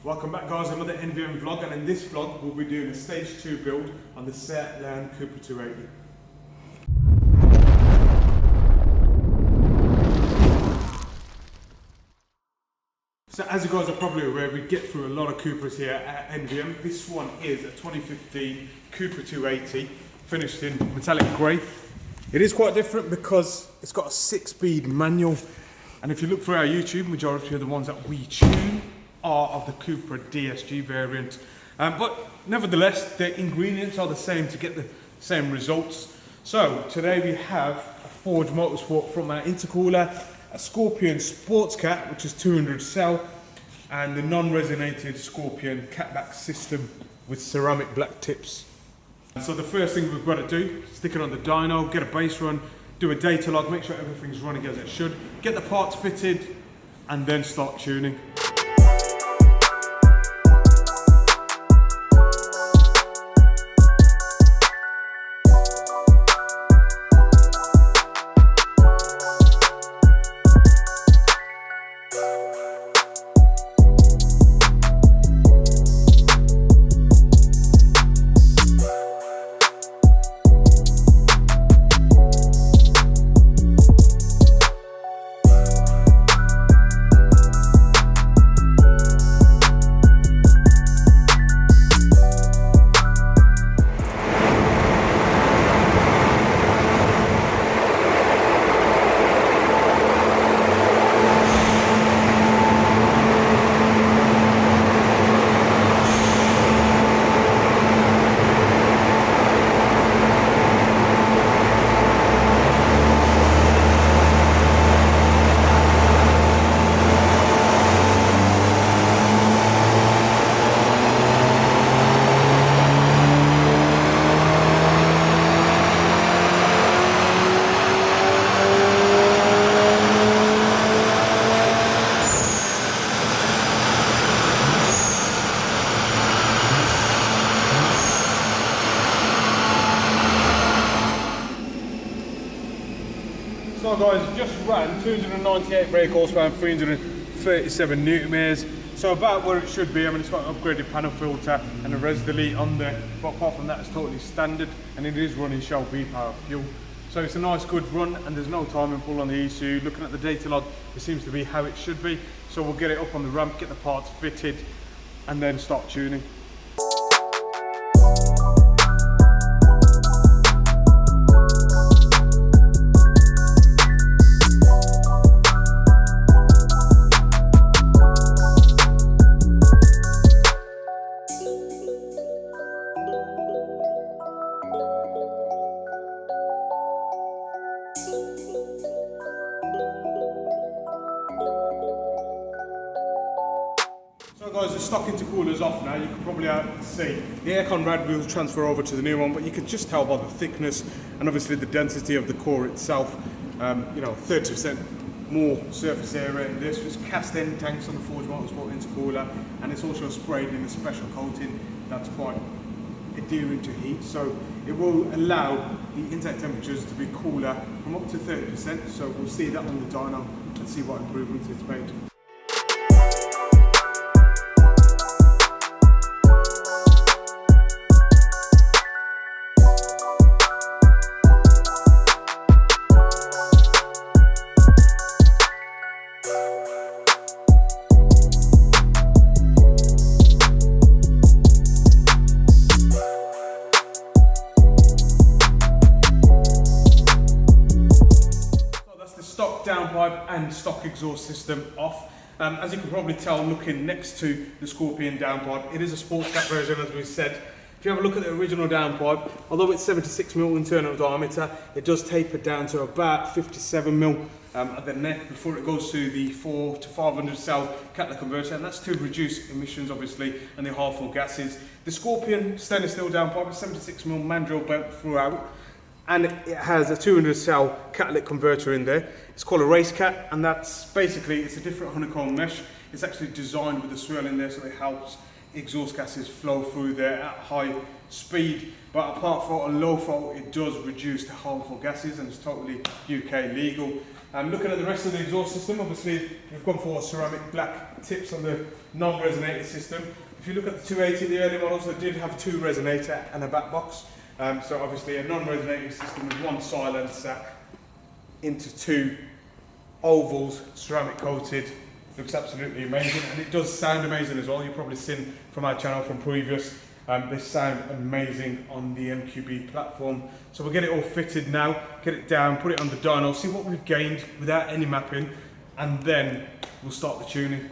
Welcome back guys, another NVM vlog, and in this vlog we'll be doing a stage 2 build on the Seat Leon CUPRA 280. So as you guys are probably aware, we get through a lot of CUPRAs here at NVM. This one is a 2015 CUPRA 280, finished in metallic grey. It is quite different because it's got a 6-speed manual, and if you look through our YouTube, majority of the ones that we tune are of the CUPRA DSG variant. But nevertheless, the ingredients are the same to get the same results. So today we have a Forge Motorsport from our intercooler, a Scorpion Sports Cat, which is 200 cell, and the non-resonated Scorpion catback system with ceramic black tips. So the first thing we've got to do, stick it on the dyno, get a base run, do a data log, make sure everything's running as it should, get the parts fitted, and then start tuning. So guys, just ran 298 brake horsepower and 337 newton meters, so about where it should be. I mean, it's got an upgraded panel filter and a res delete on there, but apart from that it's totally standard, and it is running Shell V-Power fuel. So it's a nice good run, and there's no timing pull on the ECU. Looking at the data log, it seems to be how it should be. So we'll get it up on the ramp, get the parts fitted, and then start tuning. So guys, the stock intercooler's off now. You can probably see the aircon rad wheels transfer over to the new one, but you can just tell by the thickness and obviously the density of the core itself. You know, 30% more surface area in this. It's cast end tanks on the Forge Motorsport intercooler, and it's also sprayed in a special coating that's quite adhering to heat, so it will allow the intake temperatures to be cooler from up to 30%. So we'll see that on the dyno and see what improvements it's made. Stock downpipe and stock exhaust system off. As you can probably tell, looking next to the Scorpion downpipe, it is a Sports Cat version, as we said. If you have a look at the original downpipe, although it's 76mm internal diameter, it does taper down to about 57mm at the neck before it goes to the 400 to 500 cell catalytic converter, and that's to reduce emissions obviously and the harmful gases. The Scorpion stainless steel downpipe is 76mm mandrel belt throughout, and it has a 200 cell catalytic converter in there. It's called a race cat, and that's basically, it's a different honeycomb mesh. It's actually designed with a swirl in there, so it helps exhaust gases flow through there at high speed, but apart from a low throttle, it does reduce the harmful gases, and it's totally UK legal. Looking at the rest of the exhaust system, obviously we've gone for ceramic black tips on the non-resonator system. If you look at the 280, the early models, they did have 2 resonator and a back box. So obviously a non-resonating system with 1 silencer into 2 ovals, ceramic coated. Looks absolutely amazing, and it does sound amazing as well. You've probably seen from our channel from previous, they sound amazing on the MQB platform. So we'll get it all fitted now, get it down, put it on the dyno, see what we've gained without any mapping, and then we'll start the tuning.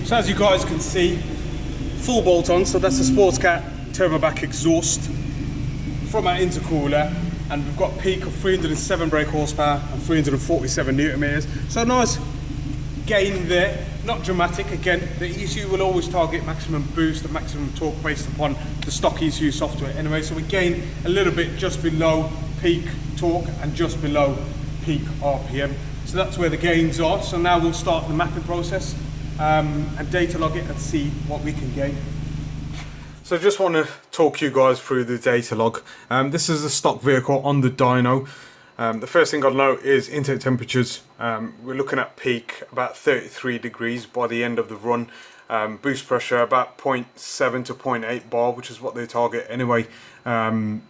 So as you guys can see, full bolt on, so that's the Sports Cat turbo back exhaust from our intercooler, and we've got peak of 307 brake horsepower and 347 newton meters. So nice gain there, not dramatic. Again, the ECU will always target maximum boost and maximum torque based upon the stock ECU software anyway, so we gain a little bit just below peak torque and just below peak RPM. So that's where the gains are. So now we'll start the mapping process and data log it and see what we can gain. So I just want to talk you guys through the data log. This is a stock vehicle on the dyno. The first thing I'll note is intake temperatures. We're looking at peak about 33 degrees by the end of the run. Boost pressure about 0.7 to 0.8 bar, which is what they target anyway. And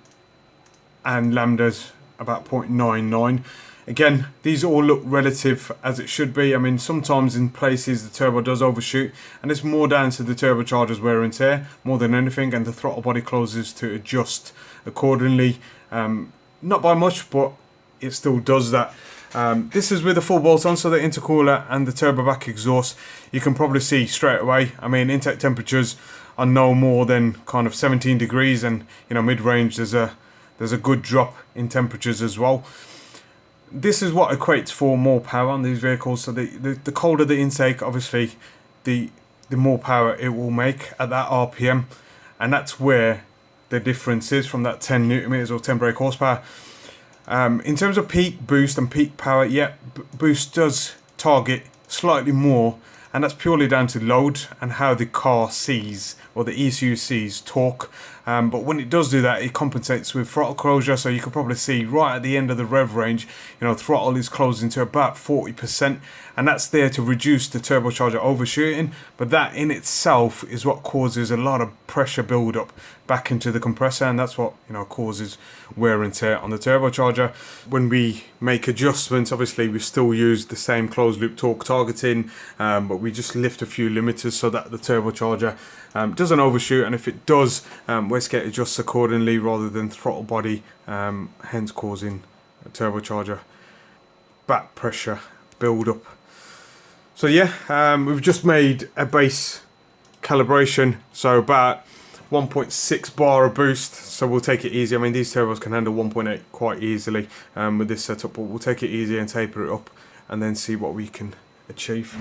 lambdas about 0.99. Again, these all look relative as it should be. I mean, sometimes in places the turbo does overshoot, and it's more down to the turbocharger's wear and tear more than anything, and the throttle body closes to adjust accordingly. Not by much, but it still does that. This is with the full bolt on, so the intercooler and the turbo back exhaust. You can probably see straight away. I mean, intake temperatures are no more than kind of 17 degrees, and you know, mid-range there's a good drop in temperatures as well. This is what equates for more power on these vehicles. So the colder the intake, obviously, the more power it will make at that RPM, and that's where the difference is from that 10 newton meters or 10 brake horsepower. In terms of peak boost and peak power, yeah, boost does target slightly more, and that's purely down to load and how the car sees, or the ECU sees, torque. But when it does do that, it compensates with throttle closure. So you can probably see right at the end of the rev range, you know, throttle is closing to about 40%, and that's there to reduce the turbocharger overshooting. But that in itself is what causes a lot of pressure build up back into the compressor, and that's what, you know, causes wear and tear on the turbocharger. When we make adjustments, obviously we still use the same closed loop torque targeting, but we just lift a few limiters so that the turbocharger doesn't overshoot, and if it does, wastegate adjusts accordingly rather than throttle body, hence causing a turbocharger back pressure build up. So yeah, we've just made a base calibration, so about 1.6 bar of boost, so we'll take it easy. I mean, these turbos can handle 1.8 quite easily with this setup, but we'll take it easy and taper it up and then see what we can achieve.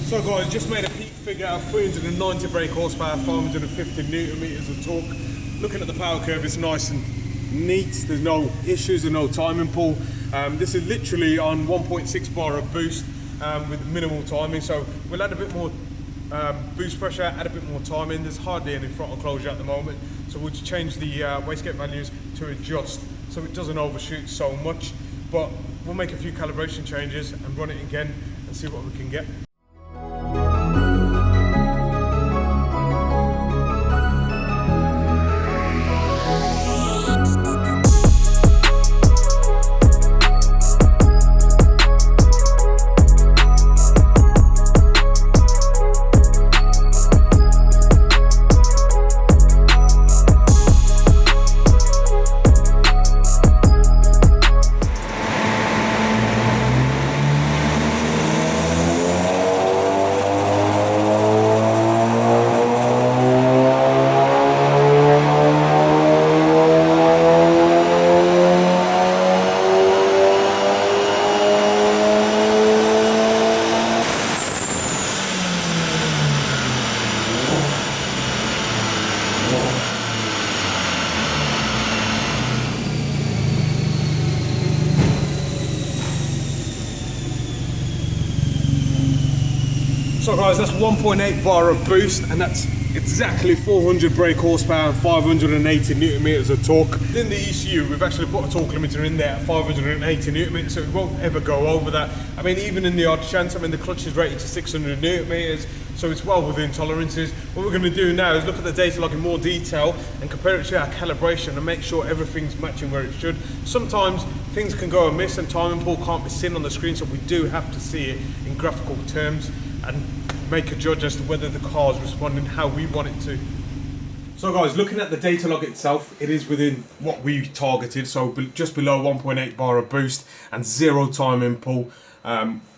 So guys, just made a peak figure of 390 brake horsepower, 550 newton meters of torque. Looking at the power curve, it's nice and neat. There's no issues and no timing pull. This is literally on 1.6 bar of boost with minimal timing. So we'll add a bit more boost pressure, add a bit more timing. There's hardly any throttle closure at the moment. So we'll just change the wastegate values to adjust so it doesn't overshoot so much. But we'll make a few calibration changes and run it again and see what we can get. So guys, that's 1.8 bar of boost, and that's exactly 400 brake horsepower and 580 newton meters of torque. In the ECU, we've actually put a torque limiter in there at 580 newton meters, so it won't ever go over that. I mean, even in the odd chance, I mean, the clutch is rated to 600 newton meters, so it's well within tolerances. What we're going to do now is look at the data log in more detail and compare it to our calibration and make sure everything's matching where it should. Sometimes things can go amiss and timing pull can't be seen on the screen, so we do have to see it in graphical terms and make a judge as to whether the car is responding how we want it to. So guys, looking at the data log itself, it is within what we targeted, so just below 1.8 bar of boost and 0 timing pull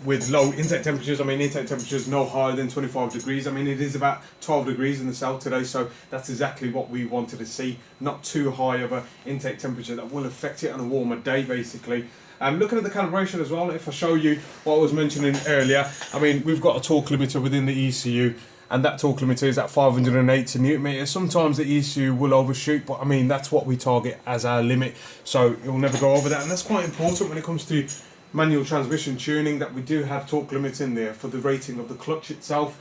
with low intake temperatures. I mean, intake temperatures no higher than 25 degrees. I mean, it is about 12 degrees in the south today, so that's exactly what we wanted to see. Not too high of an intake temperature that will affect it on a warmer day, basically. Looking at the calibration as well, if I show you what I was mentioning earlier, I mean, we've got a torque limiter within the ECU, and that torque limiter is at 580 newton meters. Sometimes the ECU will overshoot, but I mean, that's what we target as our limit, so it will never go over that. And that's quite important when it comes to manual transmission tuning, that we do have torque limits in there for the rating of the clutch itself.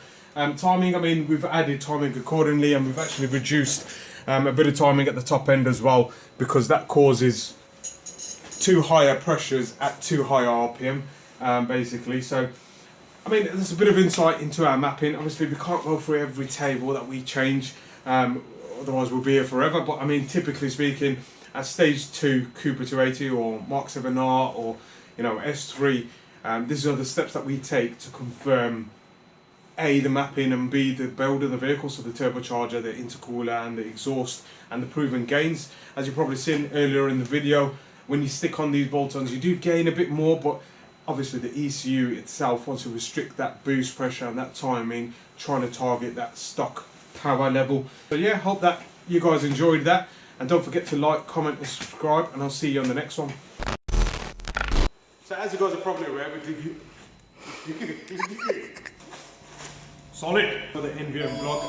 Timing, I mean, we've added timing accordingly, and we've actually reduced a bit of timing at the top end as well, because that causes too higher pressures at too high RPM, basically. So I mean, there's a bit of insight into our mapping. Obviously we can't go through every table that we change, otherwise we'll be here forever, but I mean, typically speaking, at stage 2 CUPRA 280 or Mark 7R or, you know, S3, these are the steps that we take to confirm A, the mapping, and B, the build of the vehicle, so the turbocharger, the intercooler and the exhaust and the proven gains. As you've probably seen earlier in the video, when you stick on these bolt-ons, you do gain a bit more, but obviously the ECU itself wants to restrict that boost pressure and that timing, trying to target that stock power level. So yeah, hope that you guys enjoyed that, and don't forget to like, comment and subscribe, and I'll see you on the next one. So as you guys are probably aware, we give you solid for the NVM vlog.